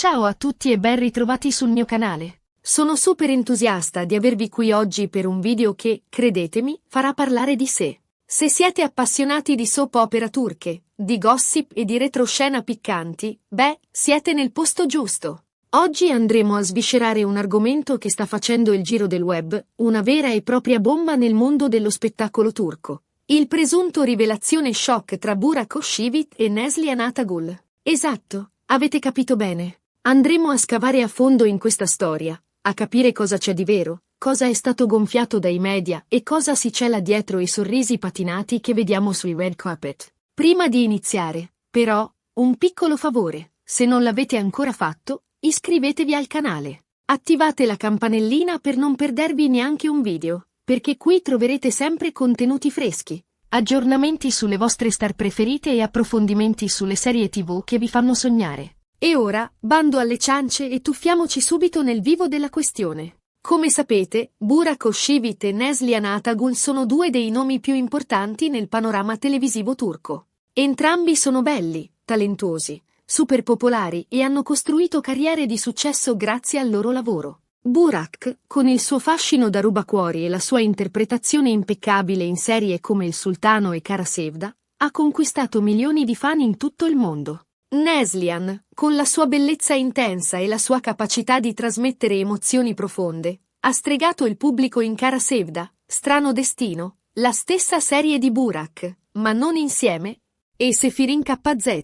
Ciao a tutti e ben ritrovati sul mio canale. Sono super entusiasta di avervi qui oggi per un video che, credetemi, farà parlare di sé. Se siete appassionati di soap opera turche, di gossip e di retroscena piccanti, siete nel posto giusto. Oggi andremo a sviscerare un argomento che sta facendo il giro del web, una vera e propria bomba nel mondo dello spettacolo turco. Il presunto rivelazione shock tra Burak Özçivit e Neslihan Atagul. Esatto, avete capito bene. Andremo a scavare a fondo in questa storia, a capire cosa c'è di vero, cosa è stato gonfiato dai media e cosa si cela dietro i sorrisi patinati che vediamo sui red carpet. Prima di iniziare, però, un piccolo favore: se non l'avete ancora fatto, iscrivetevi al canale. Attivate la campanellina per non perdervi neanche un video, perché qui troverete sempre contenuti freschi, aggiornamenti sulle vostre star preferite e approfondimenti sulle serie TV che vi fanno sognare. E ora, bando alle ciance e tuffiamoci subito nel vivo della questione. Come sapete, Burak Özçivit e Neslihan Atagul sono due dei nomi più importanti nel panorama televisivo turco. Entrambi sono belli, talentuosi, super popolari e hanno costruito carriere di successo grazie al loro lavoro. Burak, con il suo fascino da rubacuori e la sua interpretazione impeccabile in serie come Il Sultano e Kara Sevda, ha conquistato milioni di fan in tutto il mondo. Neslihan, con la sua bellezza intensa e la sua capacità di trasmettere emozioni profonde, ha stregato il pubblico in Kara Sevda, Strano Destino, la stessa serie di Burak, ma non insieme, e Sefirin KZ.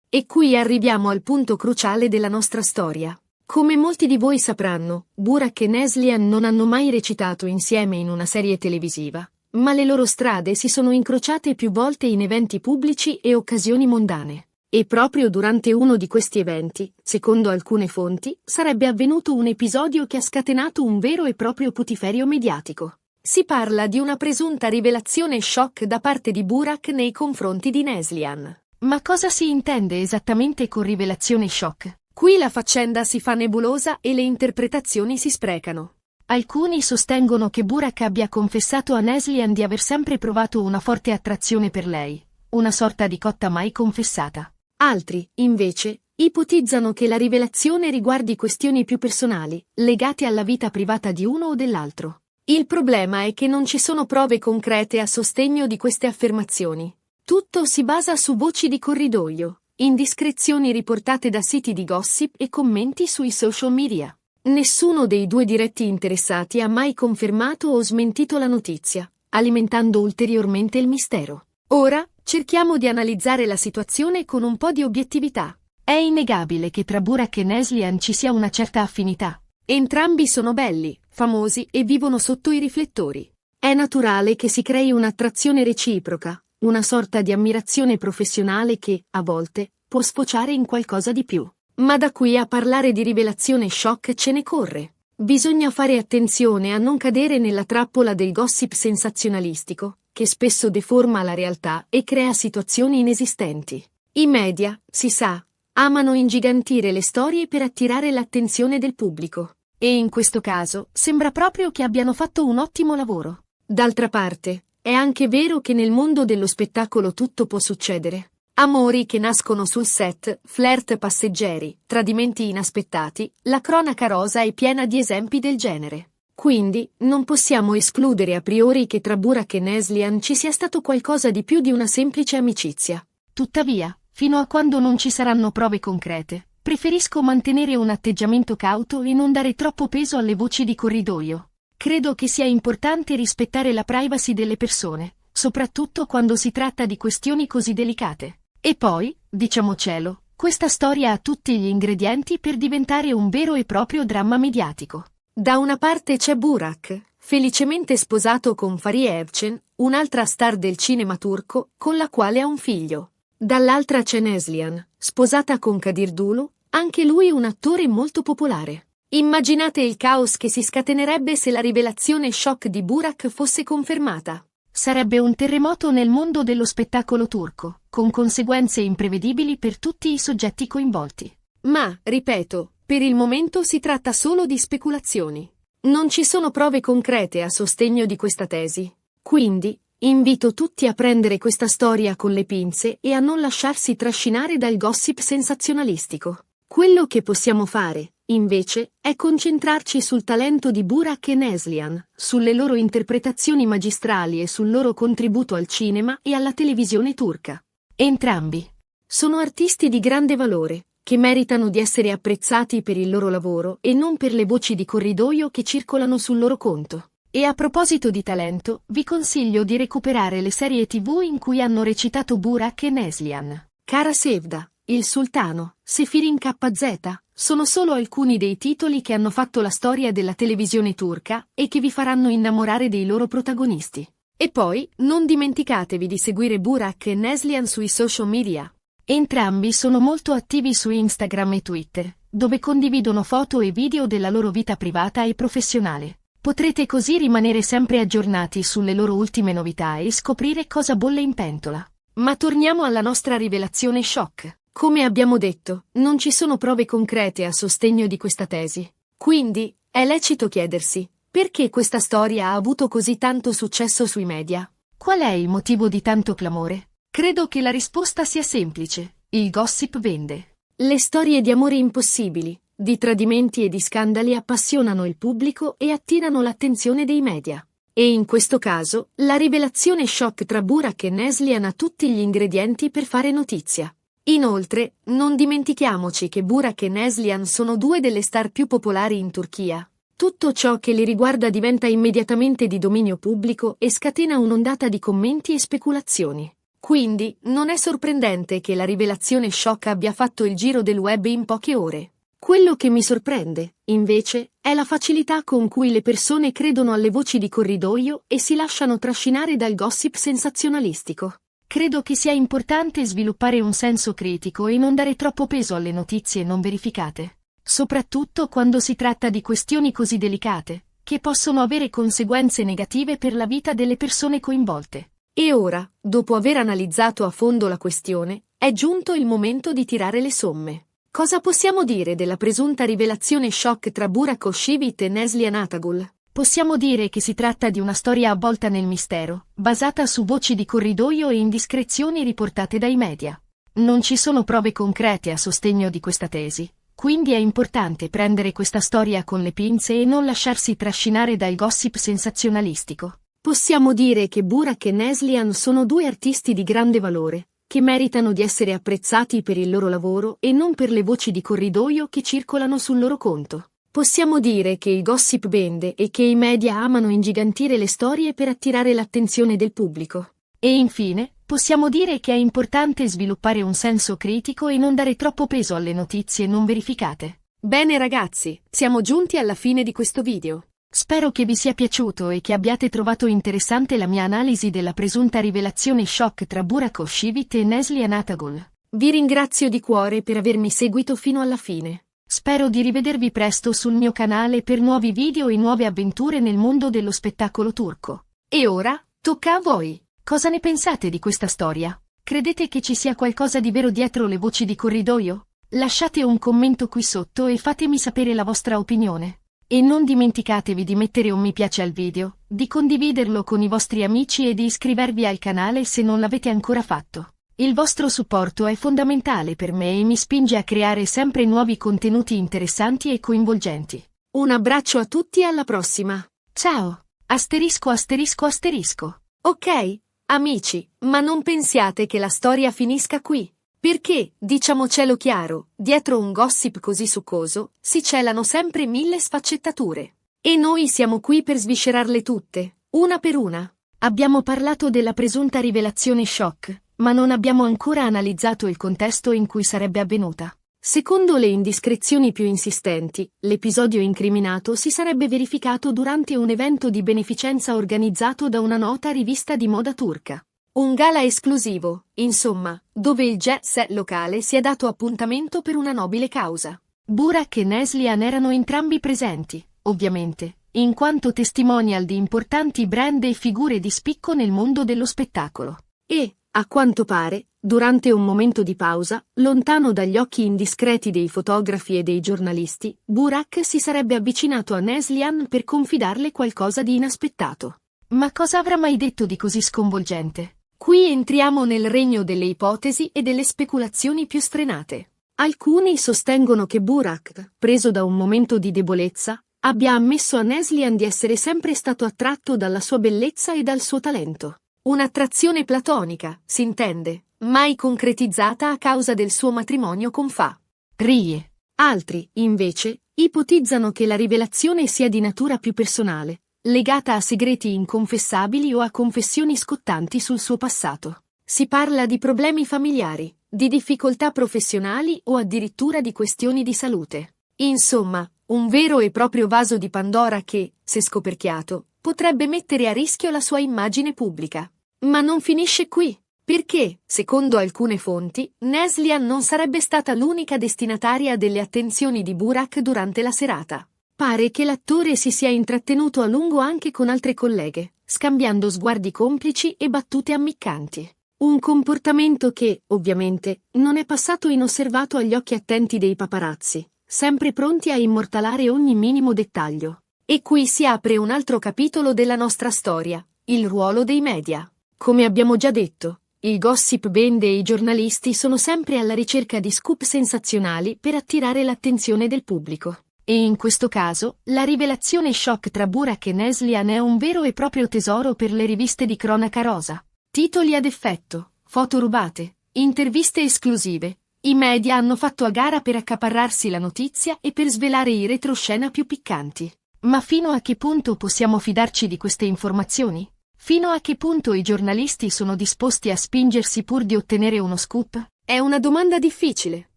E qui arriviamo al punto cruciale della nostra storia. Come molti di voi sapranno, Burak e Neslihan non hanno mai recitato insieme in una serie televisiva, ma le loro strade si sono incrociate più volte in eventi pubblici e occasioni mondane. E proprio durante uno di questi eventi, secondo alcune fonti, sarebbe avvenuto un episodio che ha scatenato un vero e proprio putiferio mediatico. Si parla di una presunta rivelazione shock da parte di Burak nei confronti di Neslihan. Ma cosa si intende esattamente con rivelazione shock? Qui la faccenda si fa nebulosa e le interpretazioni si sprecano. Alcuni sostengono che Burak abbia confessato a Neslihan di aver sempre provato una forte attrazione per lei, una sorta di cotta mai confessata. Altri, invece, ipotizzano che la rivelazione riguardi questioni più personali, legate alla vita privata di uno o dell'altro. Il problema è che non ci sono prove concrete a sostegno di queste affermazioni. Tutto si basa su voci di corridoio, indiscrezioni riportate da siti di gossip e commenti sui social media. Nessuno dei due diretti interessati ha mai confermato o smentito la notizia, alimentando ulteriormente il mistero. Ora, cerchiamo di analizzare la situazione con un po' di obiettività. È innegabile che tra Burak e Neslihan ci sia una certa affinità. Entrambi sono belli, famosi e vivono sotto i riflettori. È naturale che si crei un'attrazione reciproca, una sorta di ammirazione professionale che, a volte, può sfociare in qualcosa di più. Ma da qui a parlare di rivelazione shock ce ne corre. Bisogna fare attenzione a non cadere nella trappola del gossip sensazionalistico, che spesso deforma la realtà e crea situazioni inesistenti. I media, si sa, amano ingigantire le storie per attirare l'attenzione del pubblico. E in questo caso, sembra proprio che abbiano fatto un ottimo lavoro. D'altra parte, è anche vero che nel mondo dello spettacolo tutto può succedere. Amori che nascono sul set, flirt passeggeri, tradimenti inaspettati, la cronaca rosa è piena di esempi del genere. Quindi, non possiamo escludere a priori che tra Burak e Neslihan ci sia stato qualcosa di più di una semplice amicizia. Tuttavia, fino a quando non ci saranno prove concrete, preferisco mantenere un atteggiamento cauto e non dare troppo peso alle voci di corridoio. Credo che sia importante rispettare la privacy delle persone, soprattutto quando si tratta di questioni così delicate. E poi, diciamocelo, questa storia ha tutti gli ingredienti per diventare un vero e proprio dramma mediatico. Da una parte c'è Burak, felicemente sposato con Fariye Evcen, un'altra star del cinema turco, con la quale ha un figlio. Dall'altra c'è Neslihan, sposata con Kadir Dulu, anche lui un attore molto popolare. Immaginate il caos che si scatenerebbe se la rivelazione shock di Burak fosse confermata. Sarebbe un terremoto nel mondo dello spettacolo turco, con conseguenze imprevedibili per tutti i soggetti coinvolti. Ma, ripeto, per il momento si tratta solo di speculazioni. Non ci sono prove concrete a sostegno di questa tesi. Quindi, invito tutti a prendere questa storia con le pinze e a non lasciarsi trascinare dal gossip sensazionalistico. Quello che possiamo fare, invece, è concentrarci sul talento di Burak e Neslihan, sulle loro interpretazioni magistrali e sul loro contributo al cinema e alla televisione turca. Entrambi sono artisti di grande valore, che meritano di essere apprezzati per il loro lavoro e non per le voci di corridoio che circolano sul loro conto. E a proposito di talento, vi consiglio di recuperare le serie TV in cui hanno recitato Burak e Neslihan. Kara Sevda, Il Sultano, Sefirin KZ, sono solo alcuni dei titoli che hanno fatto la storia della televisione turca e che vi faranno innamorare dei loro protagonisti. E poi, non dimenticatevi di seguire Burak e Neslihan sui social media. Entrambi sono molto attivi su Instagram e Twitter, dove condividono foto e video della loro vita privata e professionale. Potrete così rimanere sempre aggiornati sulle loro ultime novità e scoprire cosa bolle in pentola. Ma torniamo alla nostra rivelazione shock. Come abbiamo detto, non ci sono prove concrete a sostegno di questa tesi. Quindi, è lecito chiedersi, perché questa storia ha avuto così tanto successo sui media? Qual è il motivo di tanto clamore? Credo che la risposta sia semplice: il gossip vende. Le storie di amore impossibili, di tradimenti e di scandali appassionano il pubblico e attirano l'attenzione dei media. E in questo caso, la rivelazione shock tra Burak e Neslihan ha tutti gli ingredienti per fare notizia. Inoltre, non dimentichiamoci che Burak e Neslihan sono due delle star più popolari in Turchia. Tutto ciò che li riguarda diventa immediatamente di dominio pubblico e scatena un'ondata di commenti e speculazioni. Quindi, non è sorprendente che la rivelazione shock abbia fatto il giro del web in poche ore. Quello che mi sorprende, invece, è la facilità con cui le persone credono alle voci di corridoio e si lasciano trascinare dal gossip sensazionalistico. Credo che sia importante sviluppare un senso critico e non dare troppo peso alle notizie non verificate, soprattutto quando si tratta di questioni così delicate, che possono avere conseguenze negative per la vita delle persone coinvolte. E ora, dopo aver analizzato a fondo la questione, è giunto il momento di tirare le somme. Cosa possiamo dire della presunta rivelazione shock tra Burak Özçivit e Neslihan Atagul? Possiamo dire che si tratta di una storia avvolta nel mistero, basata su voci di corridoio e indiscrezioni riportate dai media. Non ci sono prove concrete a sostegno di questa tesi, quindi è importante prendere questa storia con le pinze e non lasciarsi trascinare dal gossip sensazionalistico. Possiamo dire che Burak e Neslihan sono due artisti di grande valore, che meritano di essere apprezzati per il loro lavoro e non per le voci di corridoio che circolano sul loro conto. Possiamo dire che il gossip vende e che i media amano ingigantire le storie per attirare l'attenzione del pubblico. E infine, possiamo dire che è importante sviluppare un senso critico e non dare troppo peso alle notizie non verificate. Bene ragazzi, siamo giunti alla fine di questo video. Spero che vi sia piaciuto e che abbiate trovato interessante la mia analisi della presunta rivelazione shock tra Burak Özçivit e Neslihan Atagul. Vi ringrazio di cuore per avermi seguito fino alla fine. Spero di rivedervi presto sul mio canale per nuovi video e nuove avventure nel mondo dello spettacolo turco. E ora, tocca a voi. Cosa ne pensate di questa storia? Credete che ci sia qualcosa di vero dietro le voci di corridoio? Lasciate un commento qui sotto e fatemi sapere la vostra opinione. E non dimenticatevi di mettere un mi piace al video, di condividerlo con i vostri amici e di iscrivervi al canale se non l'avete ancora fatto. Il vostro supporto è fondamentale per me e mi spinge a creare sempre nuovi contenuti interessanti e coinvolgenti. Un abbraccio a tutti e alla prossima. Ciao! Asterisco asterisco asterisco. Ok, amici, ma non pensiate che la storia finisca qui. Perché, diciamocelo chiaro, dietro un gossip così succoso, si celano sempre 1000 sfaccettature. E noi siamo qui per sviscerarle tutte, una per una. Abbiamo parlato della presunta rivelazione shock, ma non abbiamo ancora analizzato il contesto in cui sarebbe avvenuta. Secondo le indiscrezioni più insistenti, l'episodio incriminato si sarebbe verificato durante un evento di beneficenza organizzato da una nota rivista di moda turca. Un gala esclusivo, insomma, dove il jet set locale si è dato appuntamento per una nobile causa. Burak e Neslihan erano entrambi presenti, ovviamente, in quanto testimonial di importanti brand e figure di spicco nel mondo dello spettacolo. E, a quanto pare, durante un momento di pausa, lontano dagli occhi indiscreti dei fotografi e dei giornalisti, Burak si sarebbe avvicinato a Neslihan per confidarle qualcosa di inaspettato. Ma cosa avrà mai detto di così sconvolgente? Qui entriamo nel regno delle ipotesi e delle speculazioni più sfrenate. Alcuni sostengono che Burak, preso da un momento di debolezza, abbia ammesso a Neslihan di essere sempre stato attratto dalla sua bellezza e dal suo talento. Un'attrazione platonica, si intende, mai concretizzata a causa del suo matrimonio con Fa. Rie. Altri, invece, ipotizzano che la rivelazione sia di natura più personale, legata a segreti inconfessabili o a confessioni scottanti sul suo passato. Si parla di problemi familiari, di difficoltà professionali o addirittura di questioni di salute. Insomma, un vero e proprio vaso di Pandora che, se scoperchiato, potrebbe mettere a rischio la sua immagine pubblica. Ma non finisce qui, perché, secondo alcune fonti, Neslihan non sarebbe stata l'unica destinataria delle attenzioni di Burak durante la serata. Pare che l'attore si sia intrattenuto a lungo anche con altre colleghe, scambiando sguardi complici e battute ammiccanti. Un comportamento che, ovviamente, non è passato inosservato agli occhi attenti dei paparazzi, sempre pronti a immortalare ogni minimo dettaglio. E qui si apre un altro capitolo della nostra storia, il ruolo dei media. Come abbiamo già detto, il gossip band e i giornalisti sono sempre alla ricerca di scoop sensazionali per attirare l'attenzione del pubblico. E in questo caso, la rivelazione shock tra Burak e Neslihan è un vero e proprio tesoro per le riviste di cronaca rosa. Titoli ad effetto, foto rubate, interviste esclusive. I media hanno fatto a gara per accaparrarsi la notizia e per svelare i retroscena più piccanti. Ma fino a che punto possiamo fidarci di queste informazioni? Fino a che punto i giornalisti sono disposti a spingersi pur di ottenere uno scoop? È una domanda difficile,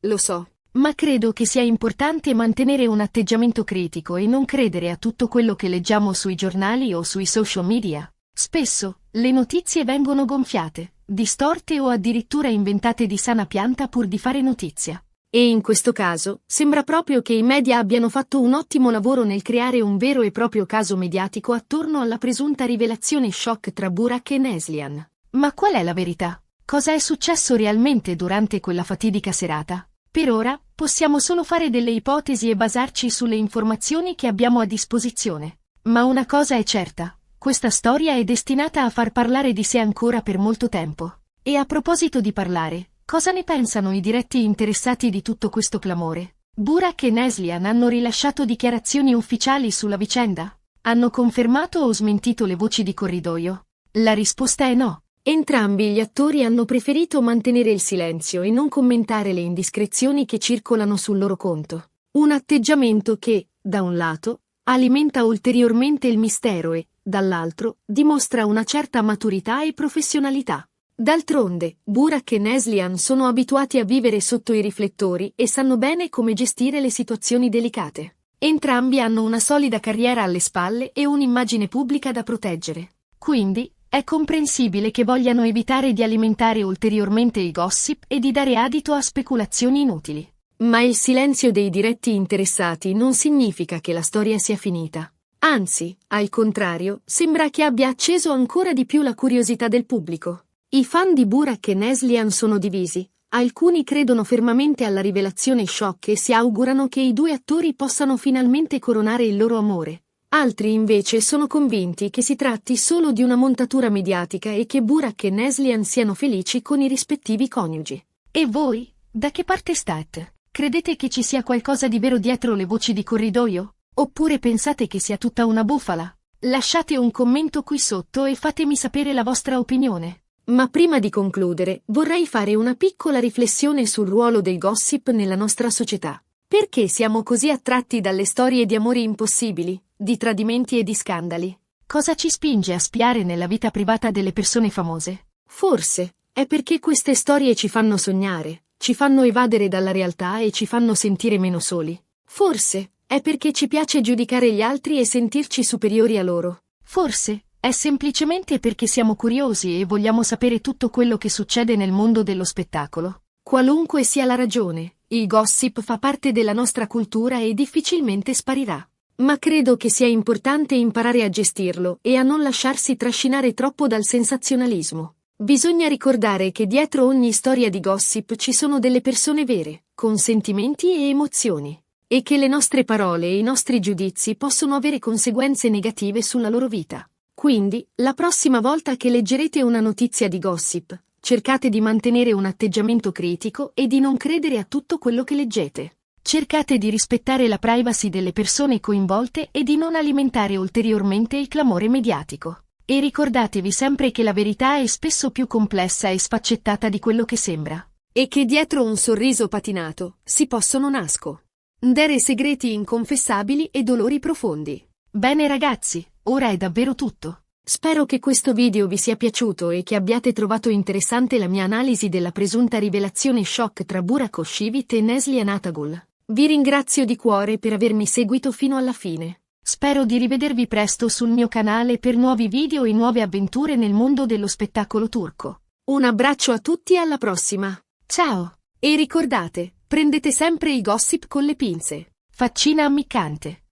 lo so. Ma credo che sia importante mantenere un atteggiamento critico e non credere a tutto quello che leggiamo sui giornali o sui social media. Spesso, le notizie vengono gonfiate, distorte o addirittura inventate di sana pianta pur di fare notizia. E in questo caso, sembra proprio che i media abbiano fatto un ottimo lavoro nel creare un vero e proprio caso mediatico attorno alla presunta rivelazione shock tra Burak e Neslihan. Ma qual è la verità? Cosa è successo realmente durante quella fatidica serata? Per ora, possiamo solo fare delle ipotesi e basarci sulle informazioni che abbiamo a disposizione. Ma una cosa è certa. Questa storia è destinata a far parlare di sé ancora per molto tempo. E a proposito di parlare, cosa ne pensano i diretti interessati di tutto questo clamore? Burak e Neslihan hanno rilasciato dichiarazioni ufficiali sulla vicenda? Hanno confermato o smentito le voci di corridoio? La risposta è no. Entrambi gli attori hanno preferito mantenere il silenzio e non commentare le indiscrezioni che circolano sul loro conto. Un atteggiamento che, da un lato, alimenta ulteriormente il mistero e, dall'altro, dimostra una certa maturità e professionalità. D'altronde, Burak e Neslihan sono abituati a vivere sotto i riflettori e sanno bene come gestire le situazioni delicate. Entrambi hanno una solida carriera alle spalle e un'immagine pubblica da proteggere. Quindi, è comprensibile che vogliano evitare di alimentare ulteriormente i gossip e di dare adito a speculazioni inutili. Ma il silenzio dei diretti interessati non significa che la storia sia finita. Anzi, al contrario, sembra che abbia acceso ancora di più la curiosità del pubblico. I fan di Burak e Neslihan sono divisi. Alcuni credono fermamente alla rivelazione shock e si augurano che i due attori possano finalmente coronare il loro amore. Altri invece sono convinti che si tratti solo di una montatura mediatica e che Burak e Neslihan siano felici con i rispettivi coniugi. E voi, da che parte state? Credete che ci sia qualcosa di vero dietro le voci di corridoio? Oppure pensate che sia tutta una bufala? Lasciate un commento qui sotto e fatemi sapere la vostra opinione. Ma prima di concludere, vorrei fare una piccola riflessione sul ruolo del gossip nella nostra società. Perché siamo così attratti dalle storie di amori impossibili, di tradimenti e di scandali? Cosa ci spinge a spiare nella vita privata delle persone famose? Forse è perché queste storie ci fanno sognare, ci fanno evadere dalla realtà e ci fanno sentire meno soli. Forse è perché ci piace giudicare gli altri e sentirci superiori a loro. Forse è semplicemente perché siamo curiosi e vogliamo sapere tutto quello che succede nel mondo dello spettacolo. Qualunque sia la ragione, il gossip fa parte della nostra cultura e difficilmente sparirà. Ma credo che sia importante imparare a gestirlo e a non lasciarsi trascinare troppo dal sensazionalismo. Bisogna ricordare che dietro ogni storia di gossip ci sono delle persone vere, con sentimenti e emozioni, e che le nostre parole e i nostri giudizi possono avere conseguenze negative sulla loro vita. Quindi, la prossima volta che leggerete una notizia di gossip, Cercate di mantenere un atteggiamento critico e di non credere a tutto quello che leggete. Cercate di rispettare la privacy delle persone coinvolte e di non alimentare ulteriormente il clamore mediatico. E ricordatevi sempre che la verità è spesso più complessa e sfaccettata di quello che sembra. E che dietro un sorriso patinato si possono nascondere segreti inconfessabili e dolori profondi. Bene ragazzi, ora è davvero tutto. Spero che questo video vi sia piaciuto e che abbiate trovato interessante la mia analisi della presunta rivelazione shock tra Burak Oshivit e Neslihan Atagul. Vi ringrazio di cuore per avermi seguito fino alla fine. Spero di rivedervi presto sul mio canale per nuovi video e nuove avventure nel mondo dello spettacolo turco. Un abbraccio a tutti e alla prossima. Ciao! E ricordate, prendete sempre i gossip con le pinze. Faccina ammiccante.